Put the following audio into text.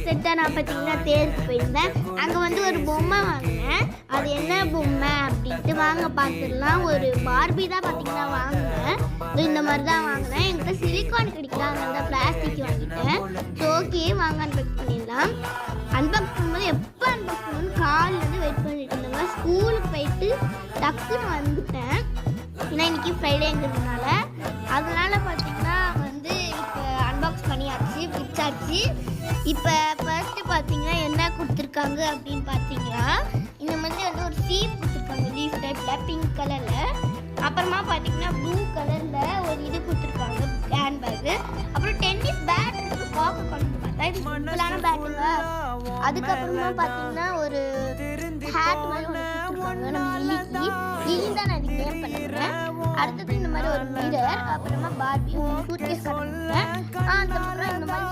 ரீசெண்டாக நான் பார்த்தீங்கன்னா தேருக்கு போயிருந்தேன். அங்கே வந்து ஒரு பொம்மை வாங்கினேன். அது என்ன பொம்மை அப்படின்ட்டு வாங்க பார்த்துடலாம். ஒரு பார்பி தான் பார்த்தீங்கன்னா வாங்கினேன். இந்த மாதிரி தான் வாங்கினேன். என்கிட்ட சிலிக்கான் கிடைக்கல, அதனால தான் பிளாஸ்டிக் வாங்கிட்டேன். ஸோ ஓகே வாங்க அன்பாக்ஸ் பண்ணிடலாம். அன்பாக்ஸ் பண்ணும்போது எப்போ அன்பாக்ஸ் பண்ணணும்னு காலிலேருந்து வெயிட் பண்ணிட்டு இருந்தேங்க. ஸ்கூலுக்கு போயிட்டு டக்குன்னு வந்துட்டேன். ஏன்னா இன்றைக்கி ஃப்ரைடேங்கிறதுனால அதனால பார்த்தீங்கன்னா வந்து இப்போ அன்பாக்ஸ் பண்ணியாச்சு, பிடிச்சாச்சு. இப்போ ஃபர்ஸ்ட்டு பார்த்தீங்கன்னா என்ன கொடுத்துருக்காங்க அப்படின்னு பார்த்தீங்கன்னா இந்த மாதிரி வந்து ஒரு சீப் கொடுத்துருக்காங்க லீஃப் டைப்பில் பிங்க் கலரில். அப்புறமா பார்த்தீங்கன்னா ப்ளூ கலரில் ஒரு இது கொடுத்துருக்காங்க ஹேண்ட் பேக்கு. அப்புறம் டென்னிஸ் பேட் இருக்குது. பார்க்க கொண்டு பார்த்தா இது சிம்பிளான பேட்டுங்க. அதுக்கப்புறமா பார்த்தீங்கன்னா ஒரு ஹேட் மாதிரி ஒன்று கொடுத்துருக்காங்க. நம்ம லில்லி தான் நான் இது நேம் பண்ணுறேன். அடுத்தது இந்த மாதிரி ஒரு மிரர், அப்புறமா பார்பி சூட்கேஸ் கட்டுறேன். அதுக்கப்புறம் இந்த மாதிரி